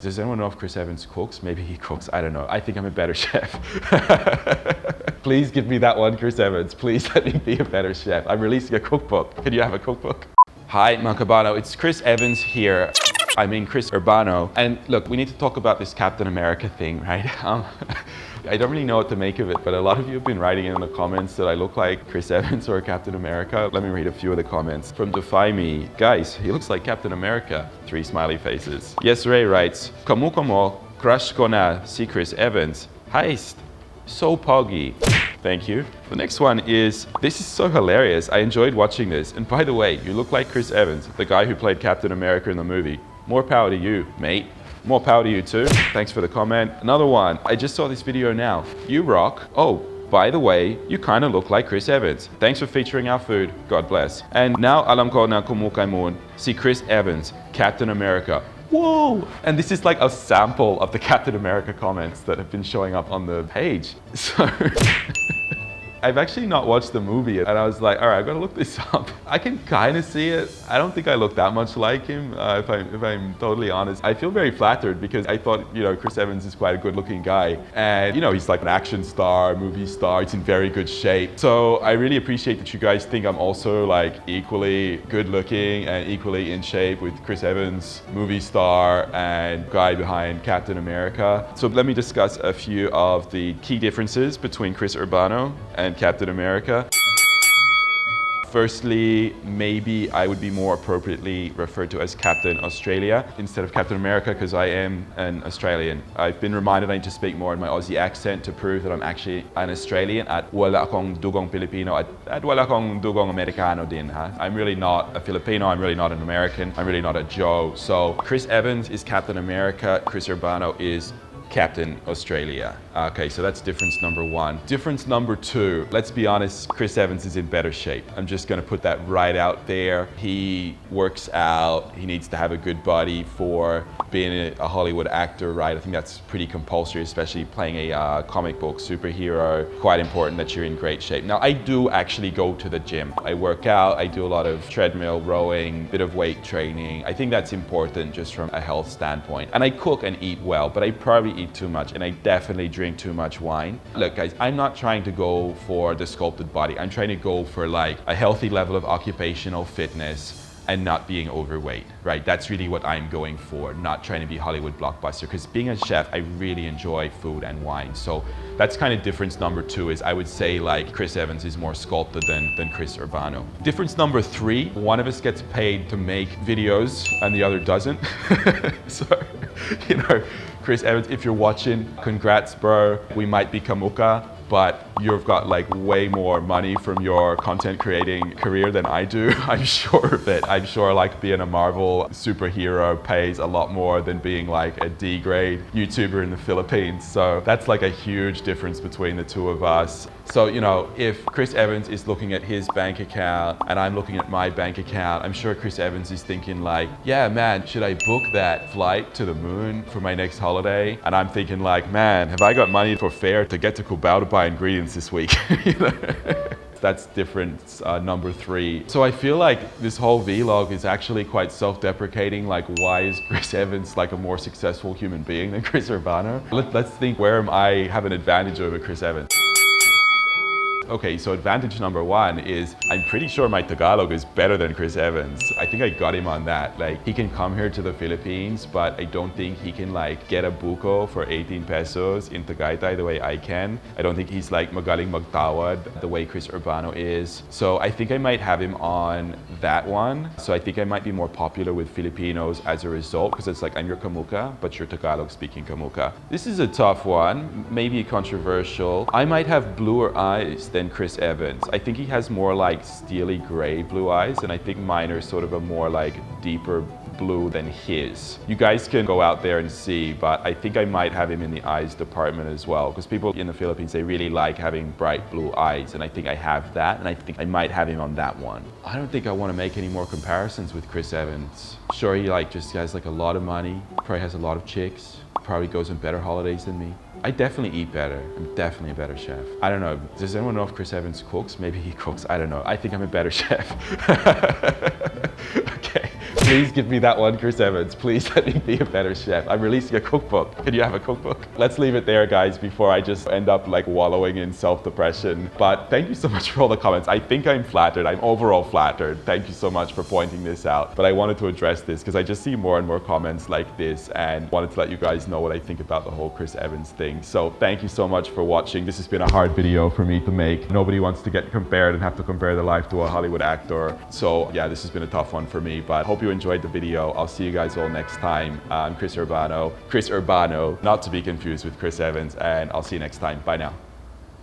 Does anyone know if Chris Evans cooks? Maybe he cooks, I don't know. I think I'm a better chef. Please give me that one, Chris Evans. Please let me be a better chef. I'm releasing a cookbook. Can you have a cookbook? Hi, Urbano. It's Chris Evans here. I mean Chris Urbano. And look, we need to talk about this Captain America thing, right? I don't really know what to make of it, but a lot of you have been writing in the comments that I look like Chris Evans or Captain America. Let me read a few of the comments. From Defy Me, guys, he looks like Captain America. 3 smiley faces. Yes Ray writes, Kamu kamo crush ko na si Chris Evans. Heist. So poggy. Thank you. The next one is, this is so hilarious. I enjoyed watching this. And by the way, you look like Chris Evans, the guy who played Captain America in the movie. More power to you, mate. More power to you too. Thanks for the comment. Another one. I just saw this video now. You rock. Oh, by the way, you kind of look like Chris Evans. Thanks for featuring our food. God bless. And now alam ko na kumukay mo si Chris Evans, Captain America. Whoa! And this is like a sample of the Captain America comments that have been showing up on the page. So I've actually not watched the movie and I was like, all right, I've got to look this up. I can kind of see it. I don't think I look that much like him, if I'm totally honest. I feel very flattered because I thought, Chris Evans is quite a good looking guy. And, he's like an action star, movie star. He's in very good shape. So I really appreciate that you guys think I'm also like equally good looking and equally in shape with Chris Evans, movie star and guy behind Captain America. So let me discuss a few of the key differences between Chris Urbano and Captain America. Firstly, maybe I would be more appropriately referred to as Captain Australia instead of Captain America because I am an Australian. I've been reminded I need to speak more in my Aussie accent to prove that I'm actually an Australian at wala akong dugong Filipino at wala akong dugong Americano din. I'm really not a Filipino, I'm really not an American, I'm really not a Joe. So Chris Evans is Captain America, Chris Urbano is Captain Australia. Okay, so that's difference number 1. Difference number 2, let's be honest, Chris Evans is in better shape. I'm just gonna put that right out there. He works out, he needs to have a good body for being a Hollywood actor, right? I think that's pretty compulsory, especially playing a comic book superhero. Quite important that you're in great shape. Now, I do actually go to the gym. I work out, I do a lot of treadmill, rowing, bit of weight training. I think that's important just from a health standpoint. And I cook and eat well, but I probably eat too much and I definitely drink too much wine. Look guys, I'm not trying to go for the sculpted body. I'm trying to go for like a healthy level of occupational fitness and not being overweight, right? That's really what I'm going for, not trying to be Hollywood blockbuster, because being a chef, I really enjoy food and wine. So that's kind of difference number 2 is I would say like Chris Evans is more sculpted than Chris Urbano. Difference number 3, one of us gets paid to make videos and the other doesn't. So, Chris Evans, if you're watching, congrats bro, we might be kamuka, but you've got like way more money from your content creating career than I do. I'm sure of it. I'm sure like being a Marvel superhero pays a lot more than being like a D-grade YouTuber in the Philippines. So that's like a huge difference between the two of us. So, if Chris Evans is looking at his bank account and I'm looking at my bank account, I'm sure Chris Evans is thinking like, yeah, man, should I book that flight to the moon for my next holiday? And I'm thinking like, man, have I got money for fare to get to Cubao to buy ingredients this week? That's difference number 3. So I feel like this whole vlog is actually quite self-deprecating. Like, why is Chris Evans like a more successful human being than Chris Urbano? Let's think, where am I have an advantage over Chris Evans? Okay, so advantage number 1 is I'm pretty sure my Tagalog is better than Chris Evans. I think I got him on that. Like, he can come here to the Philippines, but I don't think he can like get a buko for 18 pesos in Tagaytay the way I can. I don't think he's like magaling magtawad the way Chris Urbano is. So I think I might have him on that one. So I think I might be more popular with Filipinos as a result, because it's like I'm your kamuka, but you're Tagalog speaking kamuka. This is a tough one, maybe controversial. I might have bluer eyes than Chris Evans. I think he has more like steely gray blue eyes, and I think mine are sort of a more like deeper blue than his. You guys can go out there and see, but I think I might have him in the eyes department as well, because people in the Philippines, they really like having bright blue eyes, and I think I have that, and I think I might have him on that one. I don't think I want to make any more comparisons with Chris Evans. Sure, he like just has like a lot of money, probably has a lot of chicks, probably goes on better holidays than me. I definitely eat better. I'm definitely a better chef. I don't know. Does anyone know if Chris Evans cooks? Maybe he cooks. I don't know. I think I'm a better chef. Okay. Please give me that one, Chris Evans. Please let me be a better chef. I'm releasing a cookbook. Can you have a cookbook? Let's leave it there, guys, before I just end up like wallowing in self-depression. But thank you so much for all the comments. I think I'm flattered. I'm overall flattered. Thank you so much for pointing this out. But I wanted to address this because I just see more and more comments like this and wanted to let you guys know what I think about the whole Chris Evans thing. So thank you so much for watching. This has been a hard video for me to make. Nobody wants to get compared and have to compare their life to a Hollywood actor. So yeah, this has been a tough one for me, but hope you enjoyed the video. I'll see you guys all next time. I'm Chris Urbano, not to be confused with Chris Evans, and I'll see you next time. Bye now.